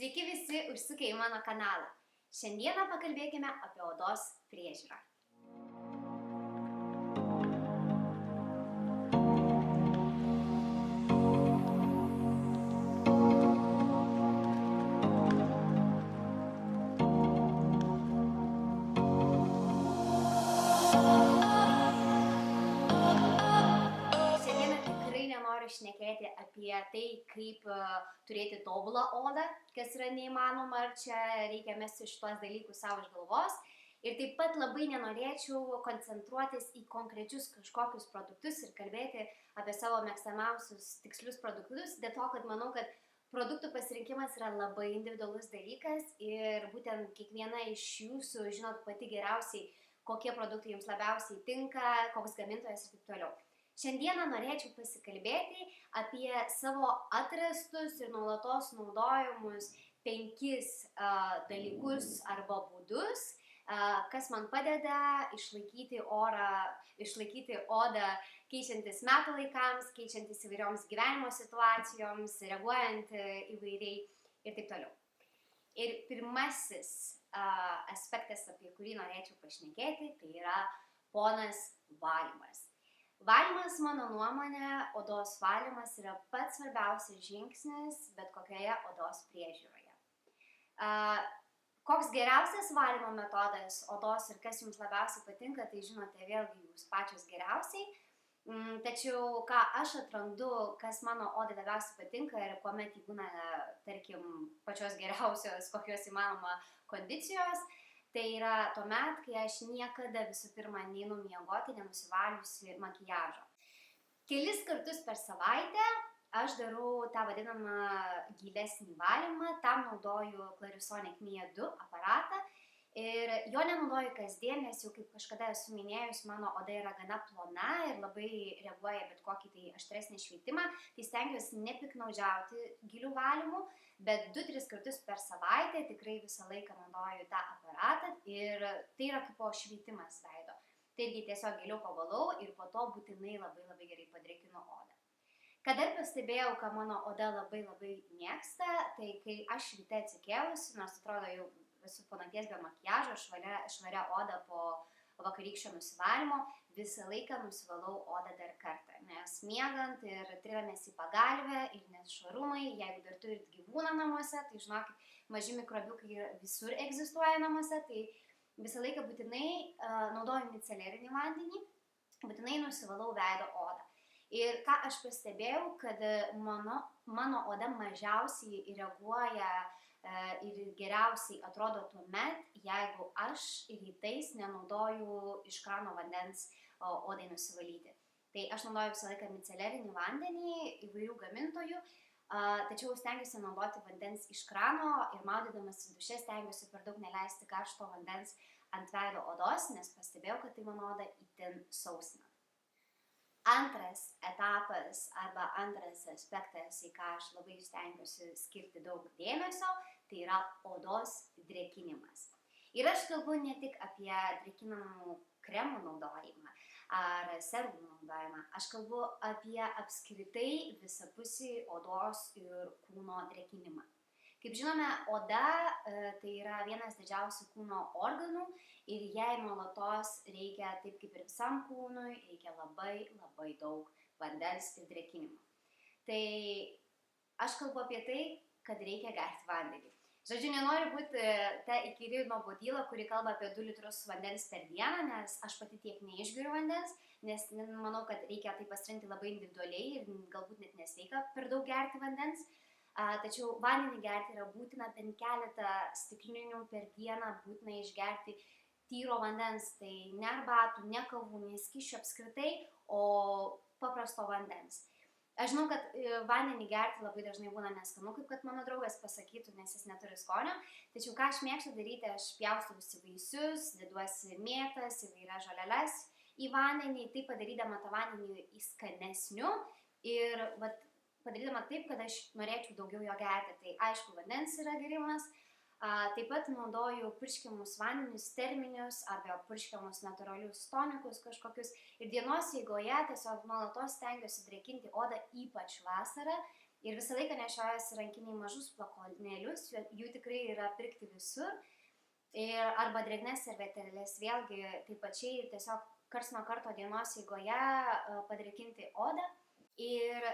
Sveiki visi užsukę į mano kanalą. Šiandieną pakalbėkime apie odos priežiūrą. Šiandieną tikrai nenoriu šnekėti apie tai, kaip turėti tobulą odą, kas yra neįmanoma, ar čia reikia mesti šitos dalykus savo iš galvos. Ir taip pat labai nenorėčiau koncentruotis į konkrečius kažkokius produktus ir kalbėti apie savo mėgstamiausius tikslius produktus, dėl to, kad manau, kad produktų pasirinkimas yra labai individualus dalykas ir būtent kiekviena iš jūsų žinot pati geriausiai, kokie produktai jums labiausiai tinka, koks gamintojas ir taip toliau. Šiandieną norėčiau pasikalbėti apie savo atrastus ir nuolatos naudojamus 5 dalykus arba būdus, kas man padeda išlaikyti odą keičiantis metų laikams, keičiantis įvairioms gyvenimo situacijoms, reaguojant įvairiai ir taip toliau. Ir pirmasis aspektas, apie kurį norėčiau pašnekėti, tai yra ponas valymas. Valymas, mano nuomonė, odos valymas yra pats svarbiausias žingsnis bet kokioje odos priežiūroje. Koks geriausias valymo metodas odos ir kas jums labiausiai patinka, tai žinote vėlgi jūs pačios geriausiai. Tačiau ką aš atrandu, kas mano odai labiausiai patinka ir kuomet jį būna, tarkim, pačios geriausios, kokios įmanoma kondicijos, tai yra tuomet, kai aš niekada visų pirma neinu miegoti nenusivaliusi makiažo. Kelis kartus per savaitę aš darau tą vadinamą gilesnį valymą, tam naudoju Clarisonic Mia 2 aparatą ir jo nenaudoju kasdien, nes jau kaip kažkada esu minėjus, mano oda yra gana plona ir labai reaguoja bet kokį tai aštresnį šveitimą, tai stengiuosi nepiknaudžiauti gilių valymų, bet 2-3 kartus per savaitę tikrai visą laiką naudoju tą aparatą ir tai yra kaip šveitimas veido. Taigi tiesiog giliau pavalau ir po to būtinai labai gerai padrėkinu odą. Ką dar pastebėjau, ką mano oda labai mėgsta, tai kai aš ryte atsikėlusi, nors atrodo jau esu po nakties be makiažo, švaria oda po vakarykščio nusivalymo, visą laiką nusivalau odą dar kartą, nes miegant ir trinamės į pagalvę ir nešvarumai, jeigu dar turit gyvūną namuose, tai žinokit, maži mikrobiukai visur egzistuoja namuose, tai visą laiką būtinai naudoju micelerinį vandenį, būtinai nusivalau veido odą. Ir ką aš pastebėjau, kad mano oda mažiausiai reaguoja ir geriausiai atrodo tuomet, jeigu aš rytais nenaudoju iš krano vandens odai nusivalyti. Tai aš naudoju visą laiką micelerinį vandenį įvairių gamintojų, tačiau stengiuosi naudoti vandens iš krano ir maudydamas duše stengiuosi per daug neleisti karšto vandens ant veido odos, nes pastebėjau, kad tai mano oda itin sausina. Antras etapas arba antras aspektas, į ką aš labai stengiuosi skirti daug dėmesio, tai yra odos drėkinimas. Ir aš kalbu ne tik apie drėkinamų kremų naudojimą ar serumų naudojimą, aš kalbu apie apskritai visapusį odos ir kūno drėkinimą. Kaip žinome, oda tai yra vienas didžiausių kūno organų ir jai nuolatos reikia, taip kaip ir visam kūnui, reikia labai daug vandens ir drėkinimo. Tai aš kalbu apie tai, kad reikia gerti vandenį. Žodžiu, nenoriu būti ta įkyri nuobodyla, kuri kalba apie 2 litrus vandens per dieną, nes aš pati tiek neišgeriu vandens, nes manau, kad reikia tai pasirinkti labai individualiai ir galbūt net nesveika per daug gerti vandens. Tačiau vandenį gerti yra būtina bent keletą stiklinių per dieną, būtina išgerti tyro vandens, tai ne arbatų, ne kavų, ne skysčių apskritai, o paprasto vandens. Aš žinau, kad vandenį gerti labai dažnai būna neskanu, kaip kad mano draugas pasakytų, nes jis neturi skonio, tačiau ką aš mėgstu daryti, aš pjaustau visi vaisius, deduosi mėtas, įvairias žoleles į vandenį, tai padarydama tą vandenį skanesniu ir padarydama taip, kad aš norėčiau daugiau jo gerti. Tai aišku, vandens yra gerimas, taip pat naudoju purškiamus vandenis terminius arba purškiamus natūralius tonikus kažkokius ir dienos eigoje tiesiog nuolatos stengiuosi drėkinti odą, ypač vasarą, Ir visą laiką nešiojasi rankiniai mažus flakonėlius, jų tikrai yra pirkti visur. Arba drėgnes servetėlės, vėlgi taip pačiai tiesiog karts nuo karto dienos eigoje padrėkinti odą. Ir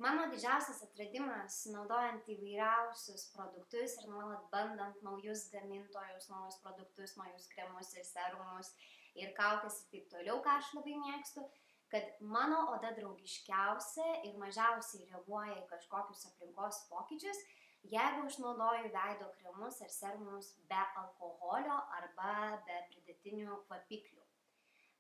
mano didžiausias atradimas, naudojant įvairiausius produktus ir nuolat bandant naujus gamintojus, naujus produktus, naujus kremus ir serumus ir kaukes ir taip toliau, ką aš labai mėgstu, kad mano oda draugiškiausia ir mažiausiai reaguoja į kažkokius aplinkos pokyčius, jeigu aš naudoju veido kremus ar serumus be alkoholio arba be pridėtinių kvapiklių.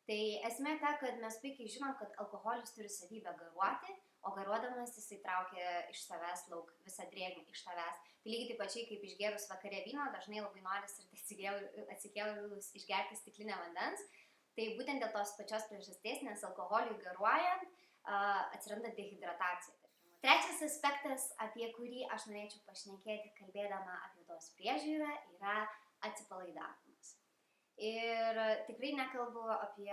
Tai esmė ta, kad mes puikiai žinom, kad alkoholis turi savybę garuoti, o garuodamas jisai traukia iš savęs lauk visą drėgmę iš tavęs. Tai lygiai taip pačiai kaip išgerus vakare vyno, dažnai labai noris ir atsikėlus išgerti stiklinę vandens. Tai būtent dėl tos pačios priežasties, nes alkoholiui garuojant atsiranda dehidratacija. Trečias aspektas, apie kurį aš norėčiau pašnekėti, kalbėdama apie odos priežiūrą, yra atsipalaidavimas. Ir tikrai nekalbu apie,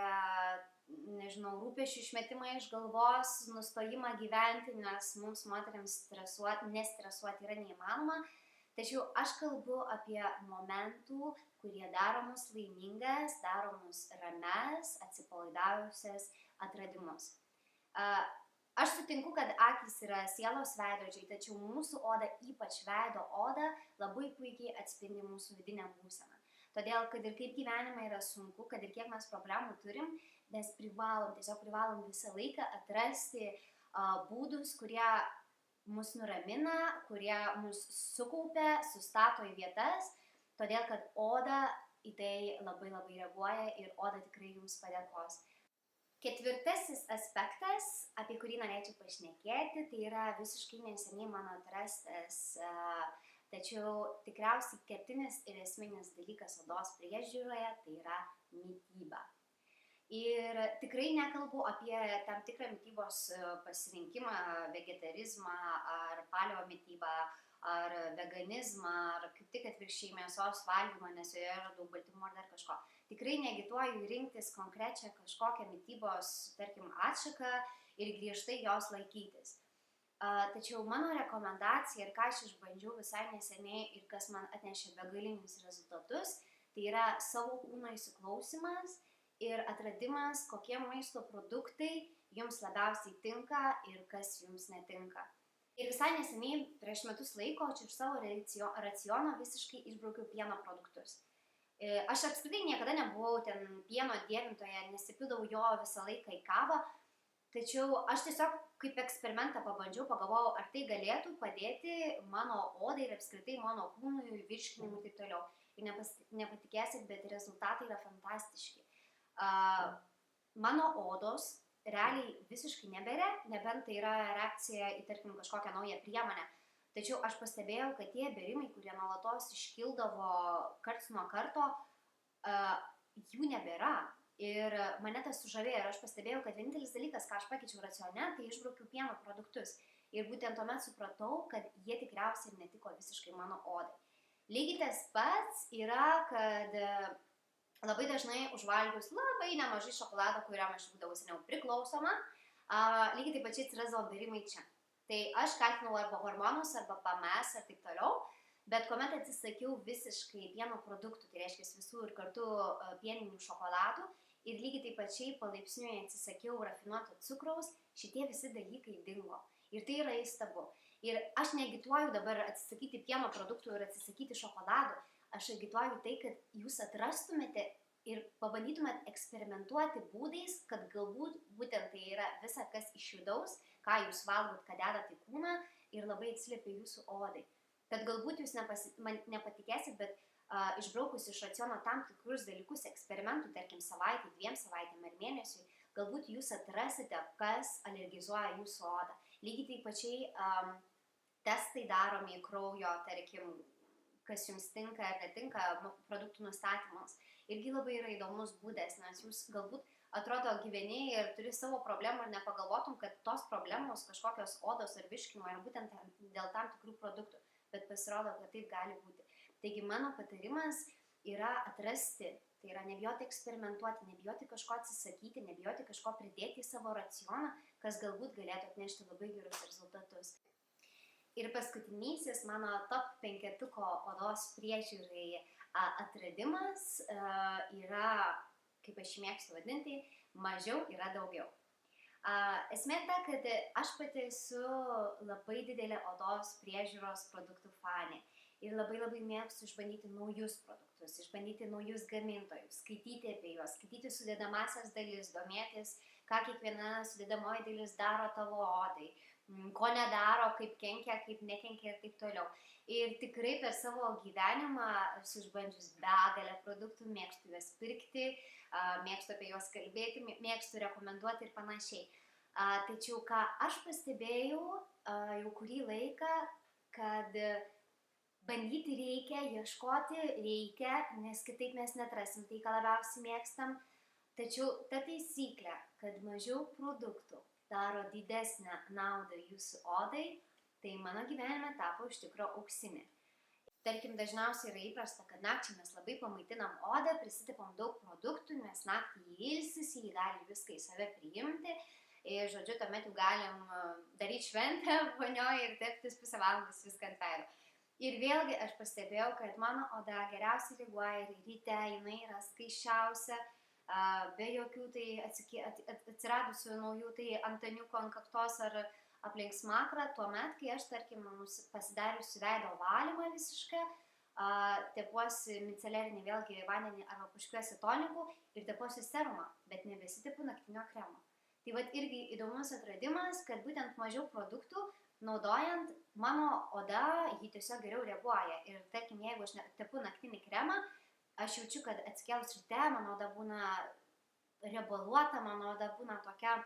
rūpesčių išmetimą iš galvos, nustojimą gyventi, nes mums moteriams nestresuoti yra neįmanoma. Tačiau aš kalbu apie momentų, kurie daro mus laimingas, daro mus rames, atsipalaidavusias atradimus. Aš sutinku, kad akys yra sielos veidrodžiai, tačiau mūsų oda, ypač veido oda, labai puikiai atspindi mūsų vidinę būseną. Todėl, kad ir kaip gyvenime yra sunku, kad ir kiek mes problemų turim, mes privalom visą laiką atrasti būdus, kurie mus nuramina, kurie mus sukaupia, sustato į vietas, todėl kad oda į tai labai labai reaguoja ir oda tikrai jums padėkos. Ketvirtasis aspektas, apie kurį norėčiau pašnekėti, tai yra visiškai neseniai mano atrastas, tačiau tikriausiai kertinis ir esminis dalykas odos priežiūroje, tai yra mityba. Ir tikrai nekalbu apie tam tikrą mitybos pasirinkimą, vegetarizmą ar paleo mitybą, ar veganizmą, ar kaip tik atvirkščiai mėsos valgymą, nes joje yra daug baltymų ar dar kažko. Tikrai neagituoju rinktis konkrečią kažkokią mitybos, tarkim, atšaką ir griežtai jos laikytis. Tačiau mano rekomendacija ir ką aš išbandžiau visai neseniai ir kas man atnešė begalinius rezultatus, tai yra savo kūno įsiklausimas ir atradimas, kokie maisto produktai jums labiausiai tinka ir kas jums netinka. Ir visai neseniai, prieš metus laiko, aš iš savo raciono visiškai išbraukiau pieno produktus. Aš apskritai niekada nebuvau ten pieno dievintoja, nesipildavau jo visą laiką į kavą, tačiau aš tiesiog kaip eksperimentą pabandžiau, pagalvojau, ar tai galėtų padėti mano odai ir apskritai mano kūnui, virškinimui ir taip toliau. Ir nepatikėsit, bet rezultatai yra fantastiški. Mano odos realiai visiškai neberia, nebent tai yra reakcija į, tarkim, kažkokią naują priemonę. Tačiau aš pastebėjau, kad tie berimai, kurie nuolatos iškildavo karts nuo karto, jų nebėra. Ir mane tas sužavėjo ir aš pastebėjau, kad vienintelis dalykas, ką aš pakeičiau racione, tai išbraukiau pieno produktus. Ir būtent tuomet supratau, kad jie tikriausiai netiko visiškai mano odai. Lygiai tas pats yra, kad labai dažnai užvalgius labai nemažai šokolado, kuriam aš būdavau seniau priklausoma, lygiai taip pačiai atsirasdavo berimai čia. Tai aš kaltinau arba hormonus, arba PMS ir taip toliau, bet kuomet atsisakiau visiškai pieno produktų, tai reiškia visų ir kartu pieninių šokoladų, ir lygiai taip pačiai palaipsniui atsisakiau rafinuoto cukraus, šitie visi dalykai dingo. Ir tai yra įstabu. Ir aš neagituoju dabar atsisakyti pieno produktų ir atsisakyti šokoladų. Aš agituoju tai, kad jūs atrastumėte ir pabandytumėt eksperimentuoti būdais, kad galbūt būtent tai yra visa, kas iš vidaus, ką jūs valgot, ką dedat į kūną ir labai atsiliepia jūsų odai. Kad galbūt jūs nepatikėsit, bet išbraukus iš raciono tam tikrus dalykus eksperimentų, tarkim savaitę, 2 savaitėm ar mėnesiui, galbūt jūs atrasite, kas alergizuoja jūsų odą. Lygiai taip pačiai testai daromi į kraujo, tarkim, kas jums tinka ar netinka, produktų nustatymas. Irgi labai yra įdomus būdas, nes jūs galbūt atrodo gyveni ir turi savo problemų ir nepagalvotum, kad tos problemos kažkokios odos ar virškinimo yra būtent dėl tam tikrų produktų, bet pasirodo, kad taip gali būti. Taigi mano patarimas yra atrasti, tai yra nebijoti eksperimentuoti, nebijoti kažko atsisakyti, nebijoti kažko pridėti į savo racioną, kas galbūt galėtų atnešti labai gerus rezultatus. Ir paskutinysis mano top 5 odos priežiūrai atradimas yra, kaip aš jį mėgstu vadinti, mažiau yra daugiau. Esmė ta, kad aš pati esu labai didelė odos priežiūros produktų fanė. Ir labai mėgstu išbandyti naujus produktus, išbandyti naujus gamintojus, skaityti apie juos, skaityti sudedamasias dalis, domėtis, ką kiekviena sudedamoji dalis daro tavo odai, ko nedaro, kaip kenkia, kaip nekenkia ir taip toliau. Ir tikrai per savo gyvenimą esu išbandžius begalę produktų, mėgstu juos pirkti, mėgstu apie juos kalbėti, mėgstu rekomenduoti ir panašiai. Tačiau ką aš pastebėjau jau kurį laiką, kad bandyti reikia, ieškoti reikia, nes kitaip mes neatrasim tai, ką labiausiai mėgstam. Tačiau ta taisyklė, kad mažiau produktų daro didesnę naudą jūsų odai, tai mano gyvenime tapo iš tikro auksinė. Tarkim, dažniausiai yra įprasta, kad nakčiai mes labai pamaitinam odą, prisitepam daug produktų, nes naktį jį ilsisi, jį gali viską į save priimti. Ir, žodžiu, tuomet jau galim daryti šventę vonioje ir teptis pusę valandos viską ant veido. Ir vėlgi aš pastebėjau, kad mano oda geriausiai reaguoja ir ryte, jinai yra skaisčiausia, be jokių tai atsiradusių naujų tai antaniukų ant kaktos ar aplink smakrą, tuomet, kai aš, tarkim, pasidariusi veido valymą visišką, tepuosi micelerinį vėlgi vandenį arba puškiuosi tonikų ir tepuosi serumą, bet nebesitepu naktinio kremo. Tai vat irgi įdomus atradimas, kad būtent mažiau produktų naudojant, mano oda jį tiesiog geriau reaguoja. Ir tarkim, jeigu aš tepu naktinį kremą, aš jaučiu, kad atsikėlus ryte, mano oda būna riebaluota, mano oda būna tokia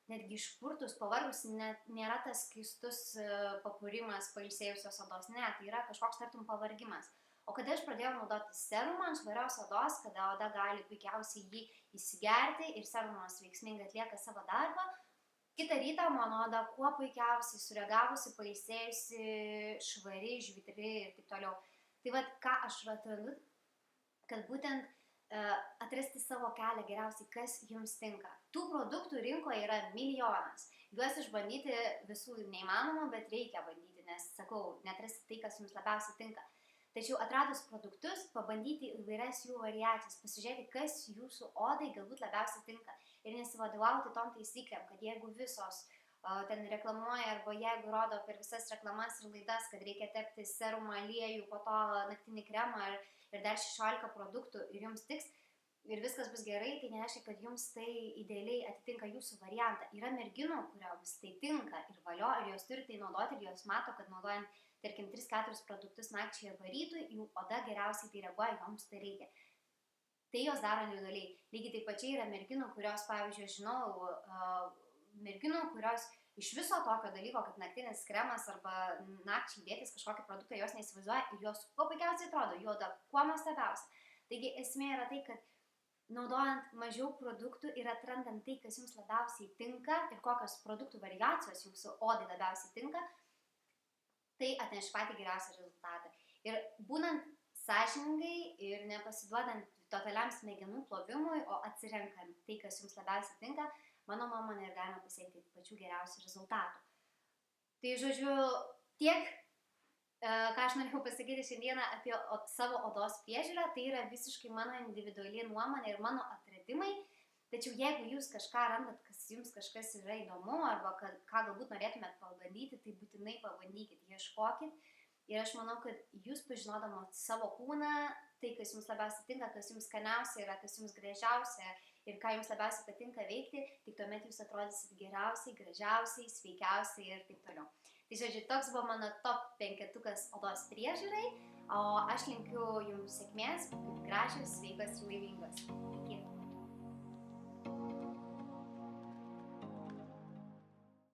netgi išpurtus, pavargus, nėra tas keistus papūrimas pailsėjusios odos, ne, tai yra kažkoks tartum pavargimas. O kada aš pradėjau naudoti serumą ant švarios odos, kada oda gali puikiausiai jį įsigerti ir serumas veiksmingai atlieka savo darbą, kitą rytą mano oda kuo puikiausiai sureagavusi, pailsėjusi, švari, žvitri ir taip toliau. Tai vat, ką aš atrandu, kad būtent atrasti savo kelią geriausiai, kas jums tinka. Tų produktų rinkoje yra milijonas. Juos išbandyti visų neįmanoma, bet reikia bandyti, nes, sakau, neatrasti tai, kas jums labiausiai tinka. Tačiau atradus produktus, pabandyti įvairias jų variacijas, pasižiūrėti, kas jūsų odai galbūt labiausiai tinka. Ir nesivadovauti tom taisyklėm, kad jeigu visos ten reklamuoja arba jeigu rodo per visas reklamas ir laidas, kad reikia tepti serumą, aliejų, po to naktinį kremą ir dar 16 produktų ir jums tiks ir viskas bus gerai, tai nereiškia, kad jums tai idealiai atitinka jūsų variantą. Yra merginų, kurioms tai tinka ir valio, ir jos turi tai naudoti, ir jos mato, kad naudojant, tarkim, 3-4 produktus nakčiai arba rytui, jų oda geriausiai tai reaguoja, joms tai reikia. Tai jos daro individualiai. Lygiai taip pačiai yra merginų, kurios, pavyzdžiui, žinau, merginų, kurios iš viso tokio dalyko, kaip naktinis kremas arba nakčiai dėtis kažkokį produktą, jos neįsivaizduoja ir jos kuo puikiausiai atrodo, jų oda kuo nuostabiausia. Taigi esmė yra tai, kad naudojant mažiau produktų ir atrandant tai, kas jums labiausiai tinka ir kokios produktų variacijos jūsų odai labiausiai tinka, tai atneš patį geriausią rezultatą. Ir būnant sąžiningai ir nepasiduodant totaliam smegenų plovimui, o atsirenkant tai, kas jums labiausiai tinka, mano nuomonė, ir galima pasiekti pačių geriausių rezultatų. Tai, žodžiu, tiek, ką aš norėjau pasakyti šiandieną apie savo odos priežiūrą, tai yra visiškai mano individuali nuomonė ir mano atradimai. Tačiau jeigu jūs kažką randat, kas jums kažkas yra įdomu arba ką galbūt norėtumėt pabandyti, tai būtinai pabandykit, ieškokit. Ir aš manau, kad jūs pažinodamos savo kūną, tai, kas jums labiausiai tinka, kas jums skaniausia yra, kas jums gražiausia ir ką jums labiausiai patinka veikti, tik tuomet jūs atrodysit geriausiai, gražiausiai, sveikiausiai ir taip toliau. Tai, žodžiu, toks buvo mano top 5 odos priežiūrai, o aš linkiu jums sėkmės, būkit gražios, sveikos ir laimingos. Iki.